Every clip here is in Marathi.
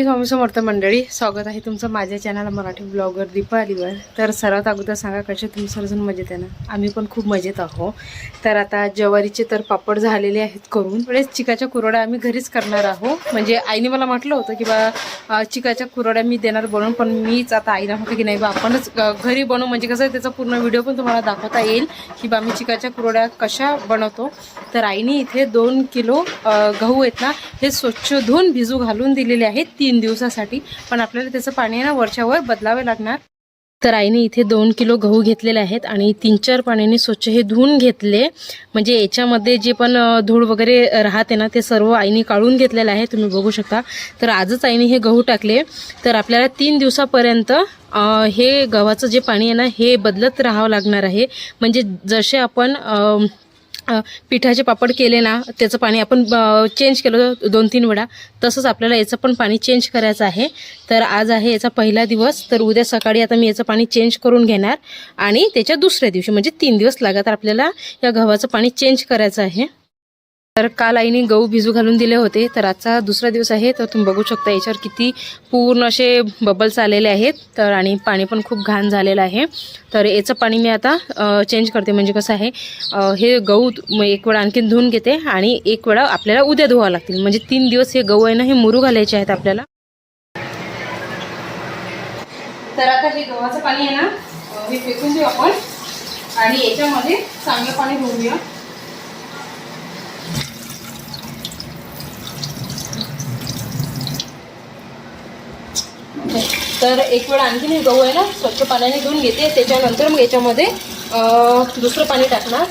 श्री स्वामी समर्थ मंडळी, स्वागत आहे तुमचं माझ्या चॅनल मराठी ब्लॉगर दीपालीवर। तर सर्वात अगोदर सांगा कसे तुम्ही सर्वजण मजेत आहे ना? आम्ही पण खूप मजेत आहोत। तर आता ज्वारीचे तर पापड झालेले आहेत करून, थोडेच चिकाच्या कुरड्या आम्ही घरीच करणार आहोत। म्हणजे आईने मला म्हटलं होतं की बा चिकाच्या कुरड्या मी देणार बनवून, पण मीच आता आईला म्हटलं की नाही बा आपणच घरी बनवू, म्हणजे कसं त्याचा पूर्ण व्हिडिओ पण तुम्हाला दाखवता येईल की बा मी चिकाच्या कुरड्या कशा बनवतो। तर आईने इथे 2 किलो गहू आहेत ना, हे स्वच्छ धुवून भिजू घालून दिलेले आहेत 3 दिवसासाठी। पण आपल्याला त्याचं पाणी आहे ना वरच्यावर बदलावे लागणार। तर आईने इथे 2 किलो गहू घेतलेले आहेत आणि 3-4 पाण्याने स्वच्छ हे धुवून घेतले। म्हणजे याच्यामध्ये जे पण धूळ वगैरे राहते ना ते सर्व आईने काढून घेतलेलं आहे, तुम्ही बघू शकता। तर आजच आईने हे गहू टाकले। तर आपल्याला 3 दिवसापर्यंत हे गव्हाचं जे पाणी आहे ना हे बदलत राहावं लागणार आहे। म्हणजे जसे आपण पिठाचे पापड केले ना त्याचं पाणी आपण चेंज केलं 2-3 वेळा, तसंच आपल्याला याचं पण पाणी चेंज करायचं आहे। तर आज आहे याचा पहिला दिवस, तर उद्या सकाळी आता मी याचं पाणी चेंज करून घेणार आणि त्याच्या दुसऱ्या दिवशी म्हणजे 3 दिवस लगातार आपल्याला या गव्हाचं पाणी चेंज करायचं आहे। तर काल आईने गहू भिजू घालून दिले होते, तर आजचा दुसरा दिवस आहे। तर तुम्ही बघू शकता याच्यावर किती पूर्ण असे बबल्स आलेले आहेत। तर आणि पाणी पण खूप घाण झालेलं आहे। तर याचं पाणी मी आता चेंज करते। म्हणजे कसं आहे हे गहू एक वेळा आणखीन धुवून घेते आणि एक वेळा आपल्याला उद्या धुवावं लागतील। म्हणजे 3 दिवस हे गहू आहे ना हे मुरू घालायचे आहेत आपल्याला। तर आता हे गव्हाचं पाणी आहे ना हे फेकून देऊ आपण आणि याच्यामध्ये चांगलं पाणी भरूया। तर एक वेळ आणखीन हे गहू आहे ना स्वच्छ पाण्याने धुवून घेते, त्याच्यानंतर मग याच्यामध्ये दुसरं पाणी टाकणार।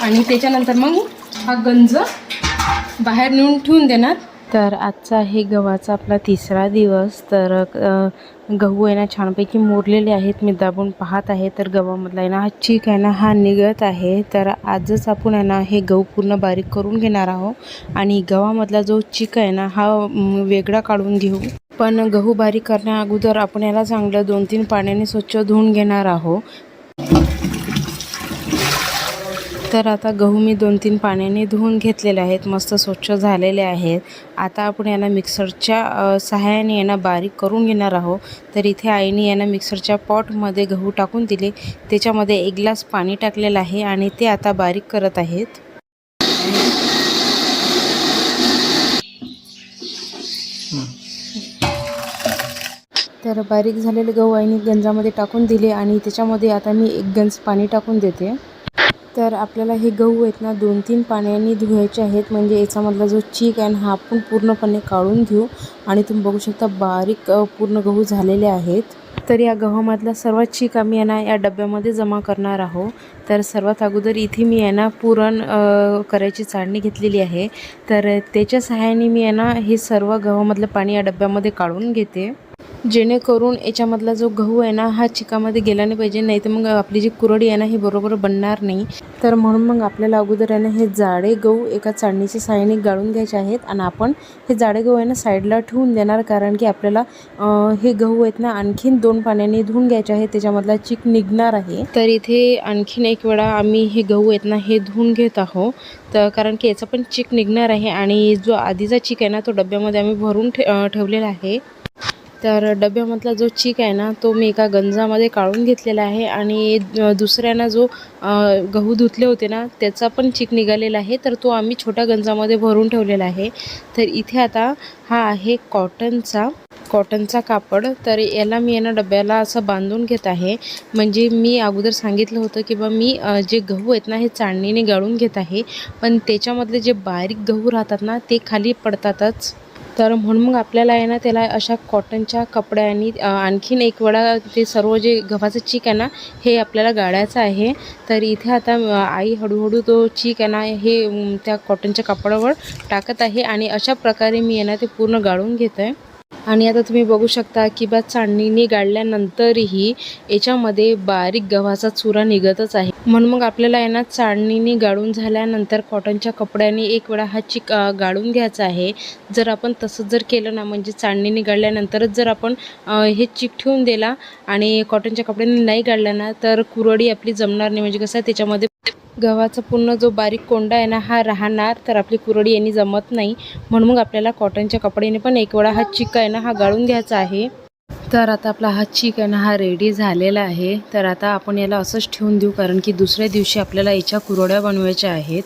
आणि त्याच्यानंतर मग हा गंज बाहेर नेऊन ठेवून देणार। तर आजचा आहे गव्हाचा आपला 3रा दिवस। तर गहू आहे ना छानपैकी मोरलेले आहेत, मी दाबून पाहत आहे। तर गव्हामधला आहे ना हा चीक आहे ना हा निघत आहे। तर आजच आपण आहे ना हे गहू पूर्ण बारीक करून घेणार आहोत आणि गव्हामधला जो चीक आहे ना हा वेगळा काढून घेऊ। पण गहू बारीक करण्या अगोदर आपण याला चांगलं 2-3 पाण्याने स्वच्छ धुवून घेणार आहोत। तर आता गहू मी 2-3 पाण्याने धुवून घेतलेले आहेत, मस्त स्वच्छ झालेले आहेत। आता आपण याला मिक्सरच्या सहाय्याने यांना बारीक करून घेणार आहोत। तर इथे आईने यांना मिक्सरच्या पॉटमध्ये गहू टाकून दिले, त्याच्यामध्ये 1 ग्लास पाणी टाकलेलं आहे आणि ते आता बारीक करत आहेत। तर बारीक झालेले गहू आईने गंजामध्ये टाकून दिले आणि त्याच्यामध्ये आता मी 1 गंज पाणी टाकून देते। तर आपल्याला हे गहू आहेत ना 2-3 पाण्याने धुवायचे आहेत, म्हणजे याच्यामधला जो चीक आहे ना हा आपण पूर्णपणे काढून घेऊ। आणि तुम्ही बघू शकता बारीक पूर्ण गहू झालेले आहेत। तर या गव्हामधला सर्व चीक आम्ही यांना या डब्यामध्ये जमा करणार आहोत। तर सर्वात अगोदर इथे मी यांना पुरण करायची चाळणी घेतलेली आहे। तर त्याच्या सहाय्याने मी यांना हे सर्व गव्हामधलं पाणी या डब्यामध्ये काढून घेते, जेणेकरून याच्यामधला जो गहू आहे ना हा चिकामध्ये गेला नाही पाहिजे, नाही तर मग आपली जी कुरडी आहे ना ही बरोबर बनणार नाही। तर म्हणून मग आपल्याला अगोदर आहे ना हे जाडे गहू एका चाळणीच्या सहाय्याने गाळून घ्यायचे आहेत आणि आपण हे जाडे गहू आहे ना साईडला ठेवून देणार, कारण की आपल्याला हे गहू आहेत ना आणखीन 2 पाण्याने धुवून घ्यायचे आहेत, त्याच्यामधला चीक निघणार आहे। तर इथे आणखीन एक वेळा आम्ही हे गहू आहेत ना हे धुवून घेत आहोत, तर कारण की याचा पण चीक निघणार आहे। आणि जो आधीचा चीक आहे ना तो डब्यामध्ये आम्ही भरून ठेवलेला आहे। तर डब्यामधला जो चीक आहे ना तो मी एका गंजामध्ये काढून घेतलेला आहे आणि दुसऱ्यानं जो गहू धुतले होते ना त्याचा पण चीक निघालेला आहे, तर तो आम्ही छोट्या गंजामध्ये भरून ठेवलेला आहे। तर इथे आता हा आहे कॉटनचा कापड। तर याला मी यांना डब्याला असं बांधून घेत आहे। म्हणजे मी अगोदर सांगितलं होतं की बा मी जे गहू आहेत ना हे चाळणीने गाळून घेत आहे, पण त्याच्यामधले जे बारीक गहू राहतात ना ते खाली पडतातच। तर म्हणून मग आपल्याला आहे ना त्याला अशा कॉटनच्या कपड्याने आणखीन एक वेळा ते सर्व जे गव्हाचं चीक आहे ना हे आपल्याला गाळायचं आहे। तर इथे आता आई हळूहळू तो चीक आहे ना हे त्या कॉटनच्या कापडावर टाकत आहे आणि अशा प्रकारे मी आहे ना ते पूर्ण गाळून घेत आहे। आणि आता तुम्ही बघू शकता की बा चाळणीने गाळल्यानंतरही याच्यामध्ये बारीक गव्हाचा चुरा निघतच आहे. म्हणून मग आपल्याला आहे ना चाळणीने गाळून झाल्यानंतर कॉटनच्या कपड्याने एक वेळा हा चिक गाळून घ्यायचा आहे. जर आपण तसं जर केलं ना, म्हणजे चाळणीने गाळल्यानंतरच जर आपण हे चिक ठेवून दिला आणि कॉटनच्या कपड्याने नाही गाळला ना, तर कुरडी आपली जमणार नाही. म्हणजे कसं आहे, त्याच्यामध्ये गव्हाचा पूर्ण जो बारीक कोंडा आहे ना हा राहणार, तर आपली कुरडी यांनी जमत नाही. म्हणून मग आपल्याला कॉटनच्या कपड्याने पण एक वेळा हा चिक आहे ना हा गाळून घ्यायचा आहे. तर आता आपला हा चिक आहे ना हा रेडी झालेला आहे. तर आता आपण याला असंच ठेवून देऊ, कारण की दुसऱ्या दिवशी आपल्याला याच्या कुरड्या बनवायच्या आहेत.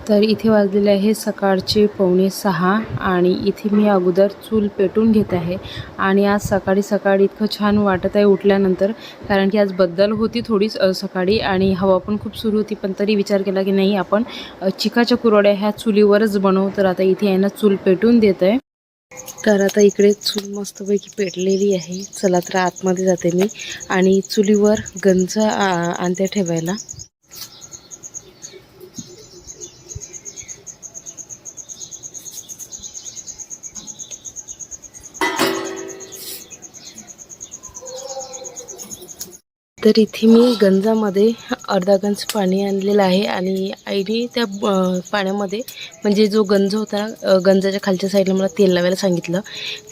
तर इथे वाजलेले आहे सकाळचे 5:45 आणि इथे मी अगोदर चूल पेटून घेत आहे. आणि आज सकाळी सकाळी इतकं छान वाटत आहे उठल्यानंतर, कारण की आज बदल होती थोडीच सकाळी आणि हवा पण खूप सुरू होती. पण तरी विचार केला की नाही, आपण चिकाच्या कुरड्या ह्या चुलीवरच बनवू. तर आता इथे आहे ना चूल पेटून देत आहे. तर आता इकडे चूल मस्तपैकी पेटलेली आहे. चला तर आतमध्ये जाते मी आणि चुलीवर गंज आणते ठेवायला. तर इथे मी गंजामध्ये अर्धा गंज पाणी आणलेलं आहे आणि आईने त्या पाण्यामध्ये, म्हणजे जो गंज होता गंजाच्या खालच्या साईडला मला तेल लावायला सांगितलं.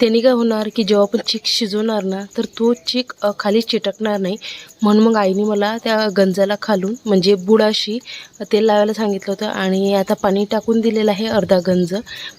त्याने काय होणार की जेव्हा आपण चिक शिजवणार ना, तर तो चिक खाली चिटकणार नाही. म्हणून मग आईने मला त्या गंजाला खालून म्हणजे बुडाशी तेल लावायला सांगितलं होतं. आणि आता पाणी टाकून दिलेलं आहे अर्धा गंज.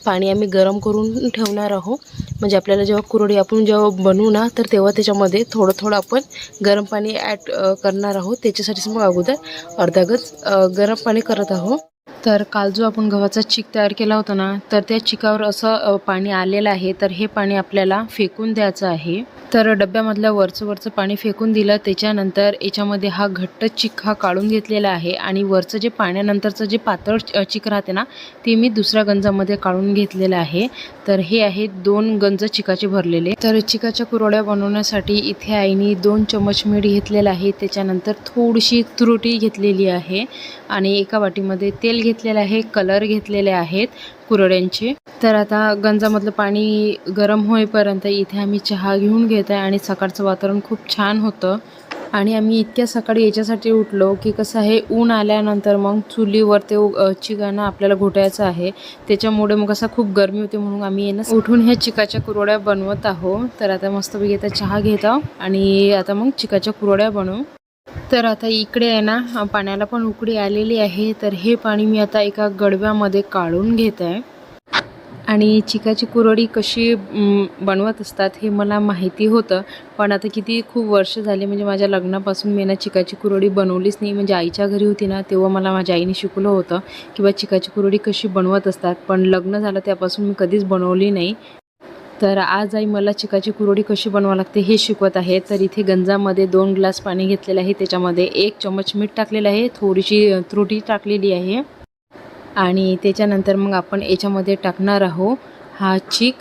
पाणी आम्ही गरम करून ठेवणार आहोत. म्हणजे आपल्याला जेव्हा कुरडी आपण जेव्हा बनवू ना, तर तेव्हा त्याच्यामध्ये थोडं थोडं आपण गरम पाणी ॲड करणार आहोत. त्याच्यासाठीच मग अगोदर अर्धा गंज गरम पाणी करत आहोत. तर काल जो आपण गव्हाचा चिक तयार केला होता ना, तर त्या चिकावर असं पाणी आलेलं आहे. तर हे पाणी आपल्याला फेकून द्यायचं आहे. तर डब्यामधलं वरचं पाणी फेकून दिलं. त्याच्यानंतर याच्यामध्ये हा घट्ट चिक हा काढून घेतलेला आहे आणि वरचं जे पाण्यानंतरचं जे पातळ चिक राहते ना, ते मी दुसऱ्या गंजामध्ये काढून घेतलेलं आहे. तर हे आहे 2 गंज चिकाचे भरलेले. तर चिकाच्या कुरड्या बनवण्यासाठी इथे आईने 2 चमच मीठ घेतलेलं आहे. त्याच्यानंतर थोडीशी तुरटी घेतलेली आहे आणि एका वाटीमध्ये तेल घेतलेलं आहे. कलर घेतलेले आहेत कुरड्यांचे. तर आता गंजामधलं पाणी गरम होईपर्यंत इथे आम्ही चहा घेऊन घेत आहे. आणि सकाळचं वातावरण खूप छान होतं आणि आम्ही इतक्या सकाळी याच्यासाठी उठलो की कसं आहे, ऊन आल्यानंतर मग चुलीवर ते चिकानं आपल्याला घोटायचं आहे. त्याच्यामुळे मग असं खूप गरमी होते, म्हणून आम्ही ना उठून ह्या चिकाच्या कुरड्या बनवत आहोत. तर आता मस्तपैकी आता चहा घेत आहोत आणि आता मग चिकाच्या कुरड्या बनवू. तर आता इकडे आहे ना पाण्याला पण उकळी आलेली आहे. तर हे पाणी मी आता एका गडव्यामध्ये काढून घेत आहे. आणि चिकाची कुरडी कशी बनवत असतात हे मला माहिती होतं, पण आता किती खूप वर्ष झाले, म्हणजे माझ्या लग्नापासून मी ना चिकाची कुरडी बनवलीच नाही. म्हणजे आईच्या घरी होती ना, तेव्हा मला माझ्या आईने शिकवलं होतं की बा चिकाची कुरडी कशी बनवत असतात. पण लग्न झालं त्यापासून मी कधीच बनवली नाही. तर आज आई मला चिकाची कुरडी कशी बनवावी लागते हे शिकवत आहे. तर इथे गंजामध्ये 2 ग्लास पाणी घेतलेलं आहे. त्याच्यामध्ये 1 चमच मीठ टाकलेलं आहे, थोडीशी तुरटी टाकलेली आहे आणि त्याच्यानंतर मग आपण याच्यामध्ये टाकणार आहोत हा चिक.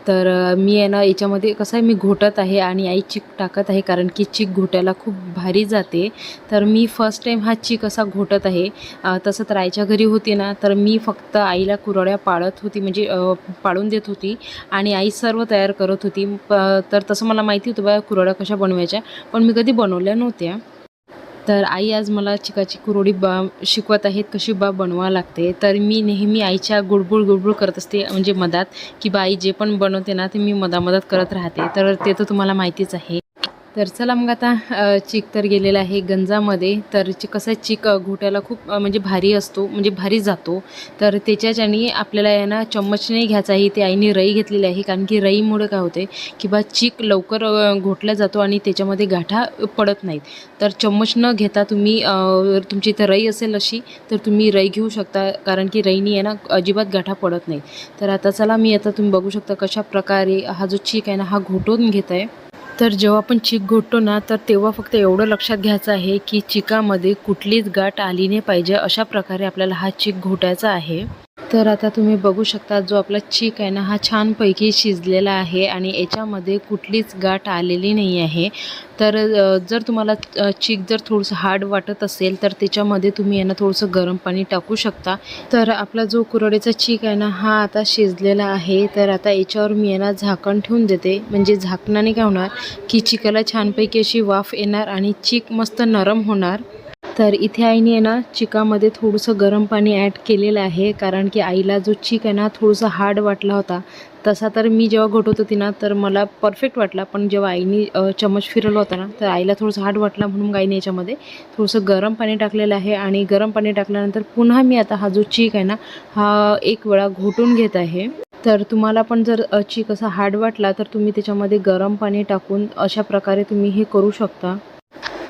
तर मी आहे ना याच्यामध्ये कसं आहे, मी घोटत आहे आणि आई चिक टाकत आहे, कारण की चिक घोटायला खूप भारी जाते. तर मी फर्स्ट टाईम हा चिक असा घोटत आहे. तसं तर आईच्या घरी होती ना, तर मी फक्त आईला कुरड्या पाडत होती, म्हणजे पाडून देत होती आणि आई सर्व तयार करत होती. तर तसं मला माहिती होतं बा कुरड्या कशा बनवायच्या, पण मी कधी बनवल्या नव्हत्या. तर आई आज मला चिकाची कुरडी शिकवत आहेत कशी बनवावं लागते. तर मी नेहमी आईच्या गुळगुळ करत असते, म्हणजे मधात, की आई जे पण बनवते ना ते मी मधात करत राहते. तर ते तर तुम्हाला माहितीच आहे. तर चला मग आता चिक तर गेलेला आहे गंजामध्ये. तर कसं आहे, चिक घोटायला खूप म्हणजे भारी असतो, म्हणजे भारी जातो. तर त्याच्याच्याने आपल्याला आहे ना चम्मच नाही घ्यायचा आहे. ते आईने रई घेतलेली आहे, कारण की रईमुळे काय होते की चिक लवकर घोटला जातो आणि त्याच्यामध्ये गाठा पडत नाहीत. तर चम्मच न घेता तुम्ही तुमची इथं रई असेल अशी, तर तुम्ही रई घेऊ शकता, कारण की रईनी आहे ना अजिबात गाठा पडत नाही. तर आता चला, मी आता तुम्ही बघू शकता कशा प्रकारे हा जो चिक आहे ना हा घोटून घेत आहे. तर जेव्हा आपण चिक घोटतो ना, तर तेव्हा फक्त एवढं लक्षात घ्यायचं आहे की चिकामध्ये कुठलीच गाठ आली नाही पाहिजे, अशा प्रकारे आपल्याला हा चिक घोटायचा आहे. तर आता तुम्ही बघू शकता जो आपला चीक आहे ना हा छानपैकी शिजलेला आहे आणि याच्यामध्ये कुठलीच गाठ आलेली नाही आहे. तर जर तुम्हाला चीक जर थोडंसं हार्ड वाटत असेल तर त्याच्यामध्ये तुम्ही यांना थोडंसं गरम पाणी टाकू शकता. तर आपला जो कुरवड्याचा चीक आहे ना हा आता शिजलेला आहे. तर आता याच्यावर मी यांना झाकण ठेवून देते, म्हणजे झाकणाने काय होणार की चिकाला छानपैकी अशी वाफ येणार आणि चीक मस्त नरम होणार. तर इथे आईने आहे ना चिकामध्ये थोडंसं गरम पाणी ॲड केलेलं आहे, कारण की आईला जो चीक आहे ना थोडंसं हार्ड वाटला होता. तसा तर मी जेव्हा घोटवत होती ना तर मला परफेक्ट वाटला, पण जेव्हा आईने चम्मच फिरवला होता ना तर आईला थोडंसं हार्ड वाटला, म्हणून आईने याच्यामध्ये थोडंसं गरम पाणी टाकलेलं आहे. आणि गरम पाणी टाकल्यानंतर पुन्हा मी आता हा जो चीक आहे ना हा एक वेळा घोटून घेत आहे. तर तुम्हाला पण जर चीक असा हार्ड वाटला तर तुम्ही त्याच्यामध्ये गरम पाणी टाकून अशा प्रकारे तुम्ही हे करू शकता.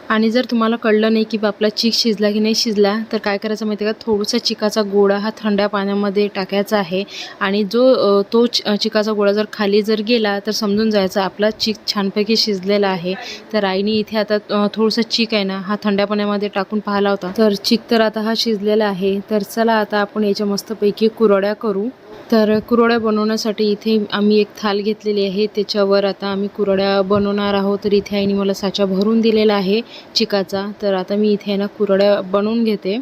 आणि जर तुम्हाला कळलं नाही की आपला चीक शिजला की नाही शिजला तर काय करायचं माहिती आहे का, थोडासा चिकाचा गोळा हा थंड्या पाण्यामध्ये टाकायचा आहे आणि तो चिकाचा गोळा जर खाली जर गेला तर समजून जायचं आपला चीक छानपैकी शिजलेला आहे. तर आईने इथे आता थोडंसं चीक आहे ना हा थंड्या पाण्यामध्ये टाकून पाहिला होता, तर चीक तर आता हा शिजलेला आहे. तर चला आता आपण याच्या मस्तपैकी कुरवड्या करू. तर कुरवड्या बनवण्यासाठी इथे आम्ही एक थाल घेतलेली आहे, त्याच्यावर आता आम्ही कुरवड्या बनवणार आहोत. तर इथे आईने मला साचा भरून दिलेला आहे चिकाचा. तर आता मी इथे ना कुरवड्या बनवून घेते.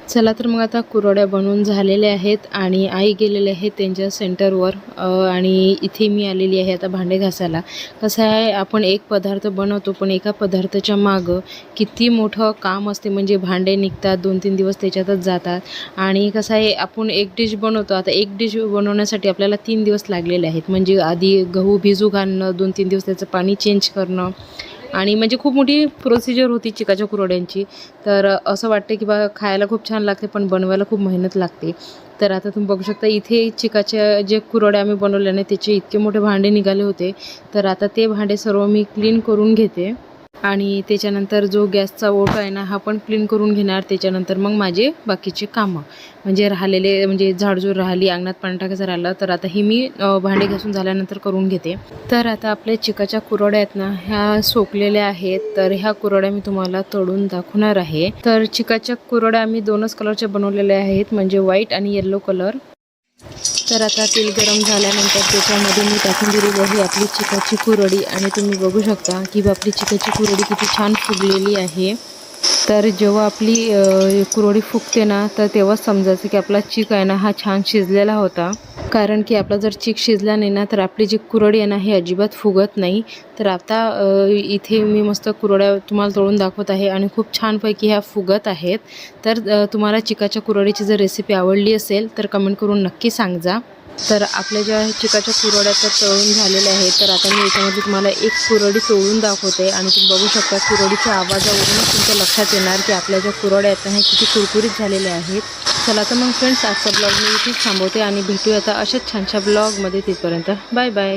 चला तर मग आता कुरवड्या बनवून झालेल्या आहेत आणि आई गेलेले आहेत त्यांच्या सेंटरवर आणि इथे मी आलेली आहे आता भांडे घासायला. कसं आहे आपण एक पदार्थ बनवतो पण एका पदार्थाच्या मागं किती मोठं काम असते, म्हणजे भांडे निघतात 2-3 दिवस त्याच्यातच जातात. आणि कसं आहे आपण एक डिश बनवतो, आता एक डिश बनवण्यासाठी आपल्याला 3 दिवस लागलेले आहेत, म्हणजे आधी गहू भिजू घालणं, 2-3 दिवस त्याचं पाणी चेंज करणं आणि म्हणजे खूप मोठी प्रोसिजर होती चिकाच्या कुरवड्यांची. तर असं वाटतं की बा खायला खूप छान लागते पण बनवायला खूप मेहनत लागते. तर आता तुम्ही बघू शकता इथे चिकाच्या जे कुरवड्या आम्ही बनवल्या नाही त्याचे इतके मोठे भांडे निघाले होते. तर आता ते भांडे सर्व मी क्लीन करून घेते आणि त्याच्यानंतर जो गॅसचा ओटा आहे ना हा पण क्लीन करून घेणार. त्याच्यानंतर मग माझे बाकीचे कामं म्हणजे राहिलेले, म्हणजे झाडझूड राहिली, अंगणात पाणी टाकायचं राहिलं तर आता ही मी भांडे घासून झाल्यानंतर करून घेते. तर आता आपल्या चिकाच्या कुरवड्या आहेत ना ह्या सोकलेल्या आहेत. तर ह्या कुरवड्या मी तुम्हाला तळून दाखवणार आहे. तर चिकाच्या कुरवड्या आम्ही 2च कलरच्या बनवलेल्या आहेत, म्हणजे व्हाईट आणि येलो कलर. तर आता तेल गरम झाल्यानंतर त्याच्यामध्ये मी टाकून दिलेली आहे आपली चिकाची कुरवडी आणि तुम्ही बघू शकता की आपली चिकाची कुरवडी किती छान फुगलेली आहे. तर जेव्हा आपली कुरवडी फुगते ना तर तेव्हाच समजायचं की आपला चीक आहे ना हा छान शिजलेला होता. कारण की आपला जर चीक शिजला नाही ना तर आपली जी कुरवडी आहे ना ही अजिबात फुगत नाही. तर आता इथे मी मस्त कुरवड्या तुम्हाला तळून दाखवत आहे आणि खूप छानपैकी ह्या फुगत आहेत. तर तुम्हाला चिकाच्या कुरवडीची जर रेसिपी आवडली असेल तर कमेंट करून नक्की सांगा. तर आपल्या ज्या चिकाच्या कुरवड्या तर तळून झालेल्या आहेत. तर आता मी याच्यामध्ये तुम्हाला एक कुरवडी तळून दाखवते आणि तुम्ही बघू शकता कुरवडीच्या आवाजावरूनच तुमच्या लक्षात येणार की आपल्या ज्या कुरवड्या आहेत ह्या किती कुरकुरीत झालेल्या आहेत. चला तर मग फ्रेंड्स आजचा ब्लॉग मी इथेच थांबवते आणि भेटूया आता अशाच छानशा ब्लॉगमध्ये. तिथपर्यंत बाय बाय.